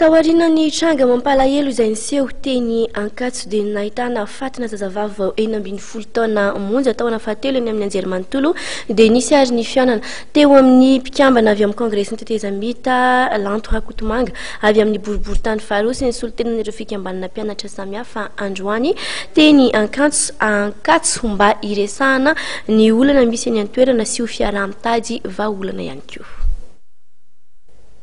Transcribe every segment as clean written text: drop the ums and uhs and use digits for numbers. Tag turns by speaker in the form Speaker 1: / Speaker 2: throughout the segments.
Speaker 1: Tawarinany tranga mampalahelo izay niseho teny Ankatso dia nahitana fatina zazavavy vao 12 taona monja taona fahatelo eny amin'ny Anjerimanontolo dia nisy ary ny fianana teo amin'ny mpikambana avy amin'ny kongresin'ny tetezamita Lanto Rakotomanga avy amin'ny boriboritany faharoa ny solotenan'ireo fikambanana mpianatra samihafa androany teny Ankatso mba iresahana ny olana misy eny an-toerana sy ho fiaraha-mitady vahaolana ihany koa.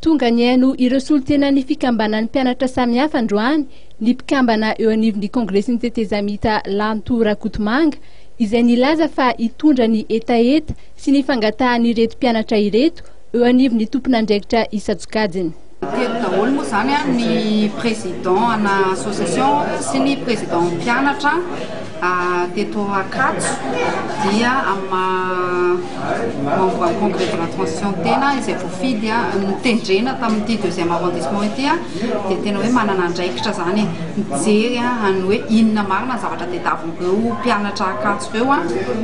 Speaker 2: Tonga niaino ireo solotenan'ny fikambanan'ny mpianatra samihafa androany ny mpikambana eo anivon'ny kongresin'ny tetezamita Lanto Rakotomanga izay nilaza fa hitondra ny etaeta sy ny fangatahan'ireto mpianatra ireto eo anivon'ny tompon'andraikitra Isatokajiny.
Speaker 3: Teto daholo moa zany ny président ana association sy ny président mpianatra teto Ankatso dia membre congrès de la transition tena izay voafidy nitendrena tamin'ity 2e arrondissement ity dia tena hoe manana andraikitra zany mijery any hoe inona marina zavatra tadiavin'ireo mpianatra Ankatso ireo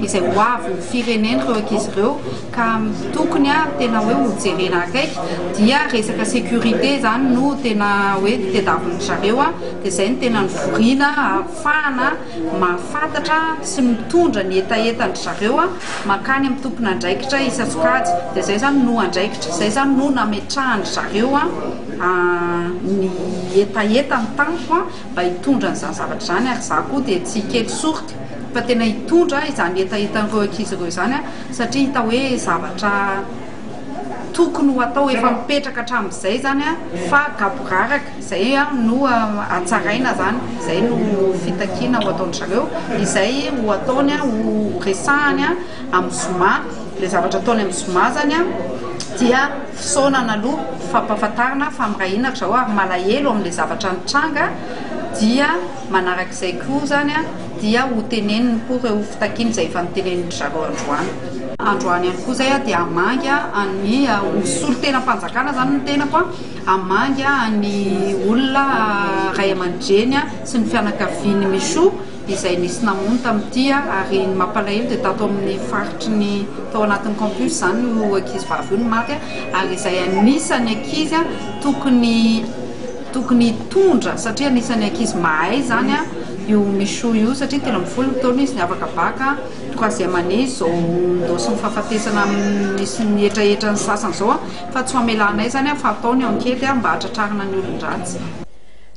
Speaker 3: izay ho avy ny fireneny ireo ankizy ireo ka tokony tena hoe hojerena akaiky dia resaka sécurité zany no tena hoe tadiavin'ny zareo dia izay no tena nivorina ahafahana fantatra sy mitondra ny etaetany zareo makany amin'ny tompon'andraikitra Isatokajy dia izay zany no andraikitra izay zany no nametrahany zareo ny etaeta ny tampo mba hitondra n'izany zavatra zany ary za koa dia tsy kely sorty fa tena hitondra izany etaetan'ireo ankizy ireo zany satria hita hoe zavatra tokony ho atao efa mipetraka hatramin'izay zany fa gaboraraka izay no atsaraina zany izay no fitakiana ho ataony zareo izay ho ataony ho resahany amin'ny zoma le zavatra ataony amin'ny zoma zany dia fisaonana aloha fampahafantarana famirahinaka zao ary malahelo amin'le zavatra nitranga dia manarak'izay koa zany dia ho teneniny koa ireo fitakiana izay efa niteneniny zareo androany ihany koa zay dia amangy ny solon-tena-mpanjakana zany ny tenako amangy ny olona ray aman-dreny sy ny fianakaviany Miso izay nisy namono tamin'ity ary ny mampalahelo dia tato amin'ny faritry ny tao anatin'ny campus zany no ankizy vavy io ny maty ary izay anisany ankizy tokony hitondra satria anisany ankizy mahay zany io Miso io satria tena mifolo taona izy ny afaka baka 3e année izao ndosy ny fahafatesana misy ny etraetra ny sasany zao fa tsy mamelanay zany fa ataony ankety mba hatratrarina ny olon-dratsy.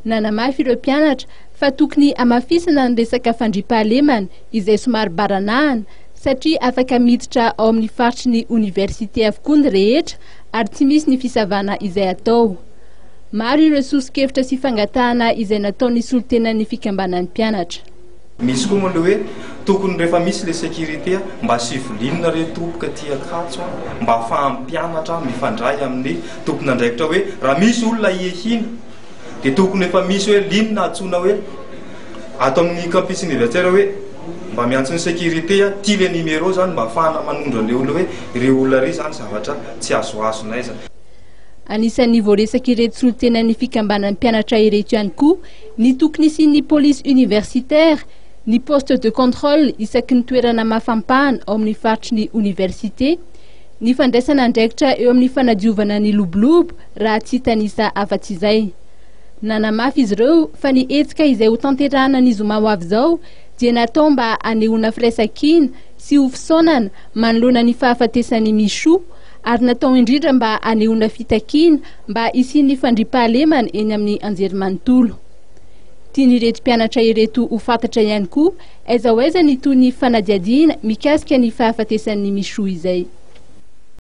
Speaker 2: Nanamafy ireo mpianatra fa tokony amafisana ny resaka fandriampahalemana izay somary baranahana satria afaka miditra ao amin'ny faritry ny université avokoa ny rehetra ary tsy misy ny fisavana izay atao. Maro ireo sosikevitra sy fangatahana izay nataon'ny solotenan'ny fikambanan'ny mpianatra.
Speaker 4: Misy koa moa hoe tokony rehefa misy le sécurité mba sivilinina re tompoka ty Ankatso mba ahafahan'ny mpianatra mifandray amin'ny tompon'andraikitra hoe raha misy olona iehina dia tokony efa misy hoe linina atsoina hoe ato amin'ny campus universitaire hoe mba miantso ny sécurité ty le numéro zany mba ahafahana manondra le olona hoe re olona ry zany zavatra tsy azoazonay zany.
Speaker 2: Anisan'ny voaresaka ireto solotenan'ny fikambanan'ny mpianatra ireto ihany koa ny tokony isian'ny police universitaire ny poste de contrôle isaky ny toerana mafampahana ao amin'ny faritry ny université ny fandraisana andraikitra eo amin'ny fanadiovana ny lobolobo raha tsy hitanisa afa-tsy izay. Nanamafy izy ireo fa ny hetsika izay ho tanterahana ny zoma ho avy izao dia natao mba anehoana firaisan-kina sy ho fisaonana manoloana ny fahafatesan'ny Miso ary natao indrindra mba anehoana fitakiana mba isian'ny fandriampahalemana eny amin'ny Anjerimanontolo. Tian'ireto mpianatra ireto ho fantatra ihany koa aiza ho aiza ny toy ny fanadiadiana mikasika ny fahafatesan'ny Miso izay.